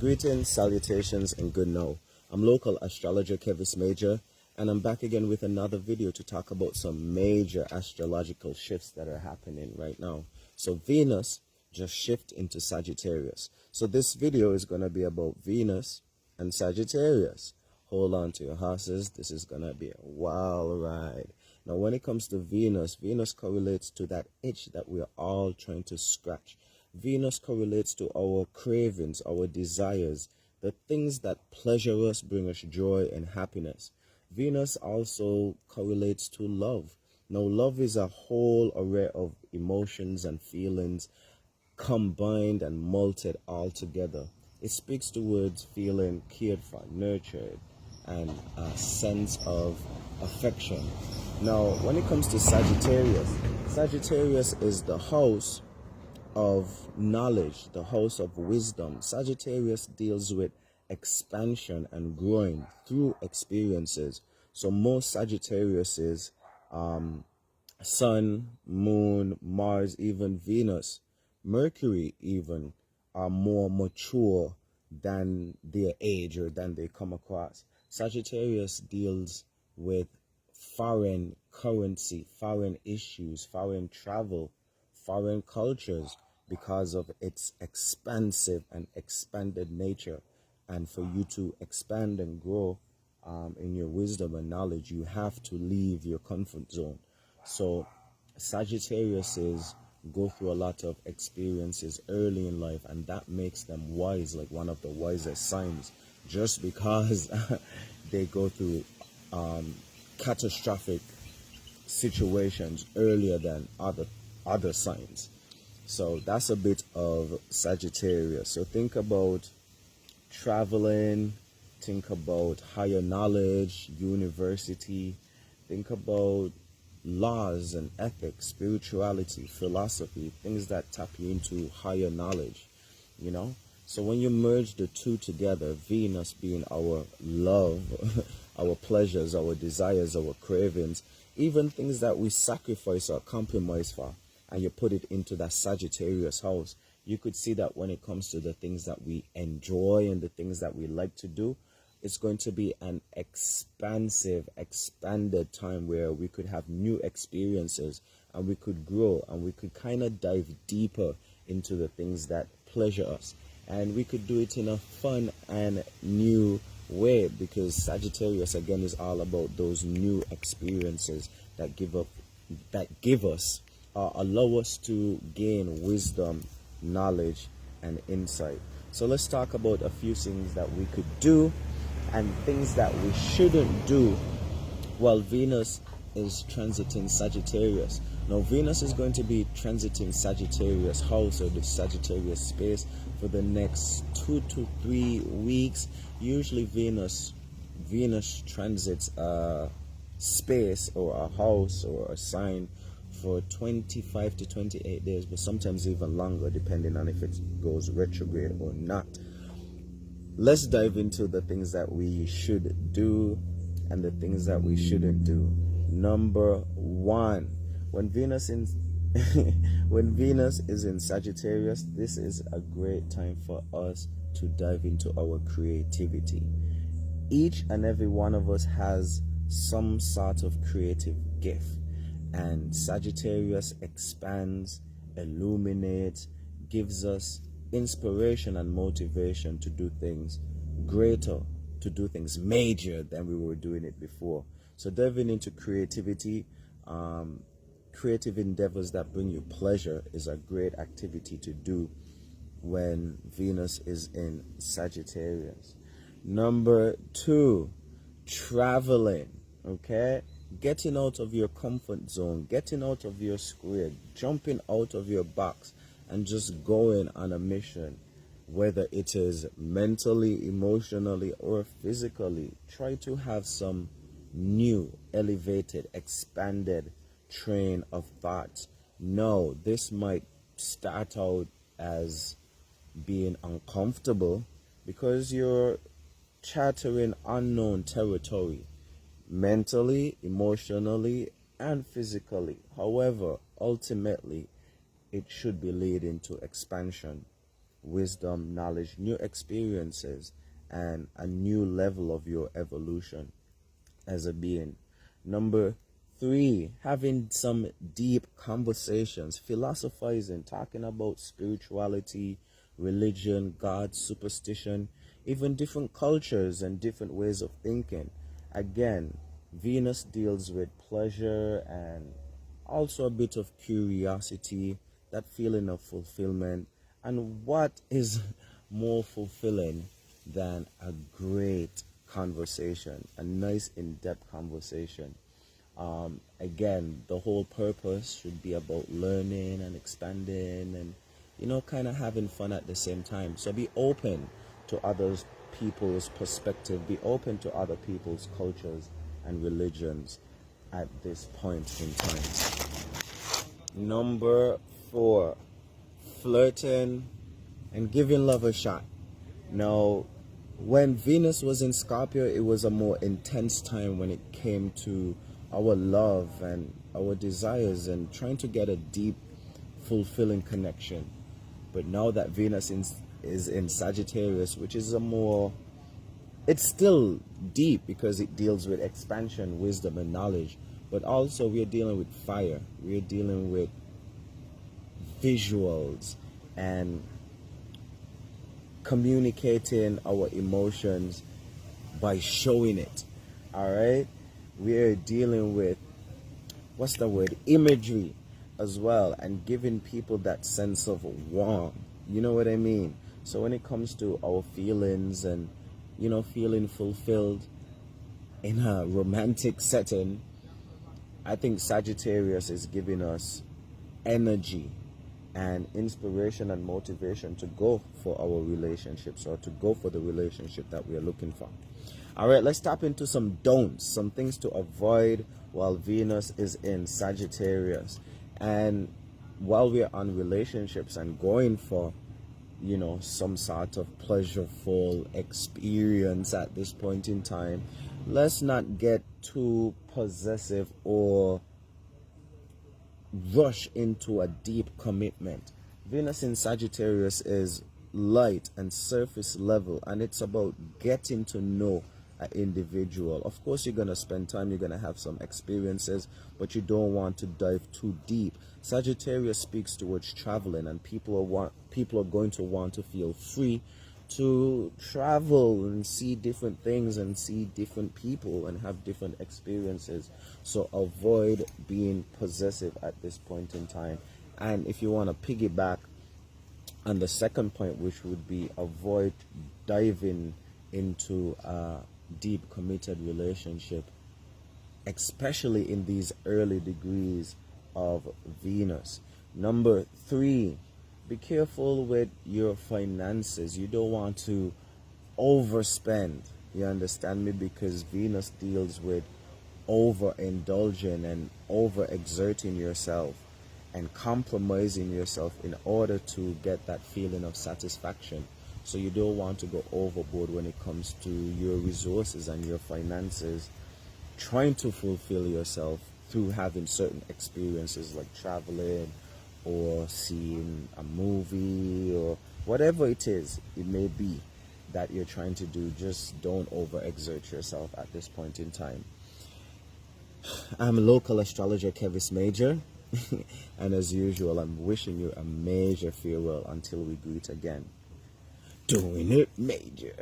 Greetings, salutations, and good now. I'm local astrologer Kevis Major, and I'm back again with another video to talk about some major astrological shifts that are happening right now. So Venus just shifted into Sagittarius. So this video is going to be about Venus and Sagittarius. Hold on to your horses. This is going to be a wild ride. Now, when it comes to Venus, Venus correlates to that itch that we are all trying to scratch. Venus correlates to our cravings, our desires, the things that pleasure us, bring us joy and happiness. Venus also correlates to love. Now, love is a whole array of emotions and feelings combined and malted all together. It speaks towards feeling cared for, nurtured, and a sense of affection. Now, when it comes to Sagittarius, Sagittarius is the house of knowledge, the house of wisdom. Sagittarius deals with expansion and growing through experiences. So most Sagittariuses, Sun, Moon, Mars, even Venus, Mercury even, are more mature than their age or than they come across. Sagittarius deals with foreign currency, foreign issues, foreign travel, foreign cultures, because of its expansive and expanded nature. And for you to expand and grow in your wisdom and knowledge, you have to leave your comfort zone. So Sagittariuses go through a lot of experiences early in life, and that makes them wise, like one of the wisest signs, just because they go through catastrophic situations earlier than other signs. So that's a bit of Sagittarius. So think about traveling, think about higher knowledge, university, think about laws and ethics, spirituality, philosophy, things that tap you into higher knowledge, you know. So when you merge the two together, Venus being our love, our pleasures, our desires, our cravings, even things that we sacrifice or compromise for, and you put it into that Sagittarius house, you could see that when it comes to the things that we enjoy and the things that we like to do, it's going to be an expansive, expanded time where we could have new experiences and we could grow and we could kind of dive deeper into the things that pleasure us. And we could do it in a fun and new way, because Sagittarius again is all about those new experiences that allow us to gain wisdom, knowledge, and insight. So let's talk about a few things that we could do and things that we shouldn't do while Venus is transiting Sagittarius. Now, Venus is going to be transiting Sagittarius house, or the Sagittarius space, for the next 2 to 3 weeks. Usually Venus transits a space or a house or a sign for 25 to 28 days, but sometimes even longer, depending on if it goes retrograde or not. Let's dive into the things that we should do and the things that we shouldn't do. Number one, when Venus is in Sagittarius, this is a great time for us to dive into our creativity. Each and every one of us has some sort of creative gift, and Sagittarius expands, illuminates, gives us inspiration and motivation to do things greater, to do things major than we were doing it before. So diving into creativity, creative endeavors that bring you pleasure is a great activity to do when Venus is in Sagittarius. Number two, traveling. Okay, getting out of your comfort zone, getting out of your square, jumping out of your box, and just going on a mission, whether it is mentally, emotionally, or physically. Try to have some new, elevated, expanded train of thoughts. No, this might start out as being uncomfortable because you're chartering unknown territory, mentally, emotionally, and physically. However, ultimately, it should be leading to expansion wisdom, knowledge, new experiences, and a new level of your evolution as a being. Number three, having some deep conversations, philosophizing, talking about spirituality, religion, God, superstition, even different cultures and different ways of thinking. Again, Venus deals with pleasure and also a bit of curiosity, that feeling of fulfillment. And what is more fulfilling than a great conversation, a nice in-depth conversation? Again, the whole purpose should be about learning and expanding and, kind of having fun at the same time. So be open to others people's perspective, be open to other people's cultures and religions at this point in time. Number four, flirting and giving love a shot. Now, when Venus was in Scorpio, it was a more intense time when it came to our love and our desires and trying to get a deep, fulfilling connection. But now that Venus is in Sagittarius, which is it's still deep because it deals with expansion, wisdom, and knowledge. But also we're dealing with fire. We're dealing with visuals and communicating our emotions by showing it. All right, we're dealing with, what's the word, imagery as well, and giving people that sense of warmth. You know what I mean? So when it comes to our feelings and feeling fulfilled in a romantic setting, I think Sagittarius is giving us energy and inspiration and motivation to go for our relationships, or to go for the relationship that we are looking for. All right, let's tap into some don'ts, some things to avoid while Venus is in Sagittarius. And while we're on relationships and going for, some sort of pleasureful experience at this point in time, let's not get too possessive or rush into a deep commitment. Venus in Sagittarius is light and surface level, and it's about getting to know an individual. Of course, you're going to spend time, you're going to have some experiences, but you don't want to dive too deep. Sagittarius speaks towards traveling, and people are going to want to feel free to travel and see different things and see different people and have different experiences. So avoid being possessive at this point in time. And if you want to piggyback on the second point, which would be avoid diving into a deep committed relationship, especially in these early degrees of Venus. Number three, be careful with your finances. You don't want to overspend. You understand me? Because Venus deals with overindulging and overexerting yourself and compromising yourself in order to get that feeling of satisfaction. So you don't want to go overboard when it comes to your resources and your finances, trying to fulfill yourself through having certain experiences like traveling or seeing a movie or whatever it may be that you're trying to do. Just don't overexert yourself at this point in time. I'm local astrologer Kevis Major, and as usual, I'm wishing you a major farewell until we greet again. Doing it major.